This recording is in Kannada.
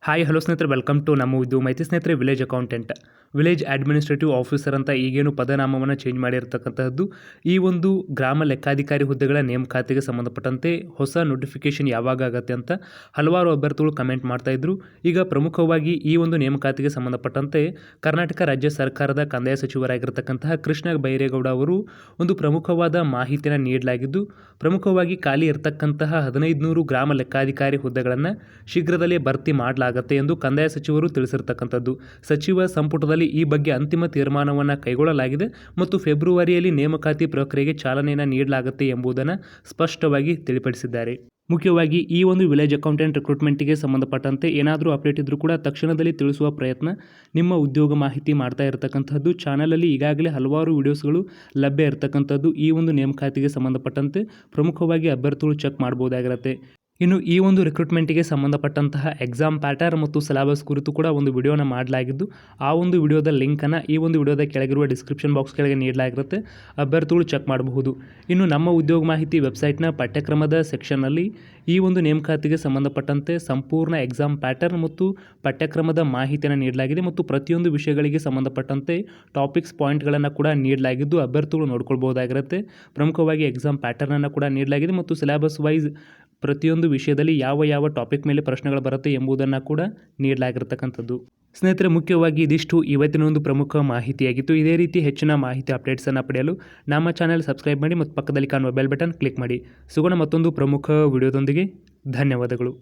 ಹಾಯ್ ಹಲೋ ಸ್ನೇಹಿತರೆ, ವೆಲ್ಕಮ್ ಟು ನಮ್ಮ ಇದು ಮಾಹಿತಿ ಸ್ನೇಹಿತರೆ. Village accountant, village administrative officer ಅಂತ ಈಗೇನು ಪದನಾಮವನ್ನು ಚೇಂಜ್ ಮಾಡಿರ್ತಕ್ಕಂತಹದ್ದು. ಈ ಒಂದು ಗ್ರಾಮ ಲೆಕ್ಕಾಧಿಕಾರಿ ಹುದ್ದೆಗಳ ನೇಮಕಾತಿಗೆ ಸಂಬಂಧಪಟ್ಟಂತೆ ಹೊಸ ನೋಟಿಫಿಕೇಶನ್ ಯಾವಾಗ ಆಗುತ್ತೆ ಅಂತ ಹಲವಾರು ಅಭ್ಯರ್ಥಿಗಳು ಕಮೆಂಟ್ ಮಾಡ್ತಾ ಇದ್ರು. ಈಗ ಪ್ರಮುಖವಾಗಿ ಈ ಒಂದು ನೇಮಕಾತಿಗೆ ಸಂಬಂಧಪಟ್ಟಂತೆ ಕರ್ನಾಟಕ ರಾಜ್ಯ ಸರ್ಕಾರದ ಕಂದಾಯ ಸಚಿವರಾಗಿರ್ತಕ್ಕಂತಹ ಕೃಷ್ಣ ಬೈರೇಗೌಡ ಅವರು ಒಂದು ಪ್ರಮುಖವಾದ ಮಾಹಿತಿಯನ್ನು ನೀಡಲಾಗಿದ್ದು, ಪ್ರಮುಖವಾಗಿ ಖಾಲಿ ಇರತಕ್ಕಂತಹ 1500 ಗ್ರಾಮ ಲೆಕ್ಕಾಧಿಕಾರಿ ಹುದ್ದೆಗಳನ್ನು ಶೀಘ್ರದಲ್ಲೇ ಭರ್ತಿ ಮಾಡಲಾಗುತ್ತೆ ಎಂದು ಕಂದಾಯ ಸಚಿವರು ತಿಳಿಸಿರ್ತಕ್ಕಂಥದ್ದು. ಸಚಿವ ಸಂಪುಟದಲ್ಲಿ ಈ ಬಗ್ಗೆ ಅಂತಿಮ ತೀರ್ಮಾನವನ್ನು ಕೈಗೊಳ್ಳಲಾಗಿದೆ ಮತ್ತು ಫೆಬ್ರವರಿಯಲ್ಲಿ ನೇಮಕಾತಿ ಪ್ರಕ್ರಿಯೆಗೆ ಚಾಲನೆಯನ್ನು ನೀಡಲಾಗುತ್ತೆ ಎಂಬುದನ್ನು ಸ್ಪಷ್ಟವಾಗಿ ತಿಳಿಪಡಿಸಿದ್ದಾರೆ. ಮುಖ್ಯವಾಗಿ ಈ ಒಂದು ವಿಲೇಜ್ ಅಕೌಂಟೆಂಟ್ ರಿಕ್ರೂಟ್ಮೆಂಟ್ಗೆ ಸಂಬಂಧಪಟ್ಟಂತೆ ಏನಾದರೂ ಅಪ್ಡೇಟ್ ಇದ್ದರೂ ಕೂಡ ತಕ್ಷಣದಲ್ಲಿ ತಿಳಿಸುವ ಪ್ರಯತ್ನ ನಿಮ್ಮ ಉದ್ಯೋಗ ಮಾಹಿತಿ ಮಾಡ್ತಾ ಇರತಕ್ಕಂಥದ್ದು. ಚಾನಲಲ್ಲಿ ಈಗಾಗಲೇ ಹಲವಾರು ವಿಡಿಯೋಸ್ಗಳು ಲಭ್ಯ ಇರತಕ್ಕಂಥದ್ದು. ಈ ಒಂದು ನೇಮಕಾತಿಗೆ ಸಂಬಂಧಪಟ್ಟಂತೆ ಪ್ರಮುಖವಾಗಿ ಅಭ್ಯರ್ಥಿಗಳು ಚೆಕ್ ಮಾಡ್ಬೋದಾಗಿರುತ್ತೆ. ಇನ್ನು ಈ ಒಂದು ರಿಕ್ರೂಟ್ಮೆಂಟಿಗೆ ಸಂಬಂಧಪಟ್ಟಂತಹ ಎಕ್ಸಾಮ್ ಪ್ಯಾಟರ್ನ್ ಮತ್ತು ಸಿಲೆಬಸ್ ಕುರಿತು ಕೂಡ ಒಂದು ವಿಡಿಯೋನ ಮಾಡಲಾಗಿದ್ದು, ಆ ಒಂದು ವಿಡಿಯೋದ ಲಿಂಕನ್ನು ಈ ಒಂದು ವಿಡಿಯೋದ ಕೆಳಗಿರುವ ಡಿಸ್ಕ್ರಿಪ್ಷನ್ ಬಾಕ್ಸ್ ಕೆಳಗೆ ನೀಡಲಾಗಿರುತ್ತೆ. ಅಭ್ಯರ್ಥಿಗಳು ಚೆಕ್ ಮಾಡಬಹುದು. ಇನ್ನು ನಮ್ಮ ಉದ್ಯೋಗ ಮಾಹಿತಿ ವೆಬ್ಸೈಟ್ನ ಪಠ್ಯಕ್ರಮದ ಸೆಕ್ಷನ್ನಲ್ಲಿ ಈ ಒಂದು ನೇಮಕಾತಿಗೆ ಸಂಬಂಧಪಟ್ಟಂತೆ ಸಂಪೂರ್ಣ ಎಕ್ಸಾಮ್ ಪ್ಯಾಟರ್ನ್ ಮತ್ತು ಪಠ್ಯಕ್ರಮದ ಮಾಹಿತಿಯನ್ನು ನೀಡಲಾಗಿದೆ ಮತ್ತು ಪ್ರತಿಯೊಂದು ವಿಷಯಗಳಿಗೆ ಸಂಬಂಧಪಟ್ಟಂತೆ ಟಾಪಿಕ್ಸ್ ಪಾಯಿಂಟ್ಗಳನ್ನು ಕೂಡ ನೀಡಲಾಗಿದ್ದು, ಅಭ್ಯರ್ಥಿಗಳು ನೋಡ್ಕೊಳ್ಬಹುದಾಗಿರುತ್ತೆ. ಪ್ರಮುಖವಾಗಿ ಎಕ್ಸಾಮ್ ಪ್ಯಾಟರ್ನನ್ನು ಕೂಡ ನೀಡಲಾಗಿದೆ ಮತ್ತು ಸಿಲೆಬಸ್ ವೈಸ್ ಪ್ರತಿಯೊಂದು ವಿಷಯದಲ್ಲಿ ಯಾವ ಟಾಪಿಕ್ ಮೇಲೆ ಪ್ರಶ್ನೆಗಳು ಬರುತ್ತೆ ಎಂಬುದನ್ನು ಕೂಡ ನೀಡಲಾಗಿರ್ತಕ್ಕಂಥದ್ದು. ಸ್ನೇಹಿತರೆ, ಮುಖ್ಯವಾಗಿ ಇದಿಷ್ಟು ಇವತ್ತಿನ ಒಂದು ಪ್ರಮುಖ ಮಾಹಿತಿಯಾಗಿತ್ತು. ಇದೇ ರೀತಿ ಹೆಚ್ಚಿನ ಮಾಹಿತಿ ಅಪ್ಡೇಟ್ಸನ್ನು ಪಡೆಯಲು ನಮ್ಮ ಚಾನೆಲ್ ಸಬ್ಸ್ಕ್ರೈಬ್ ಮಾಡಿ ಮತ್ತು ಪಕ್ಕದಲ್ಲಿ ಕಾಣುವ ಬೆಲ್ ಬಟನ್ ಕ್ಲಿಕ್ ಮಾಡಿ. ಸಿಗೋಣ ಮತ್ತೊಂದು ಪ್ರಮುಖ ವಿಡಿಯೋದೊಂದಿಗೆ. ಧನ್ಯವಾದಗಳು.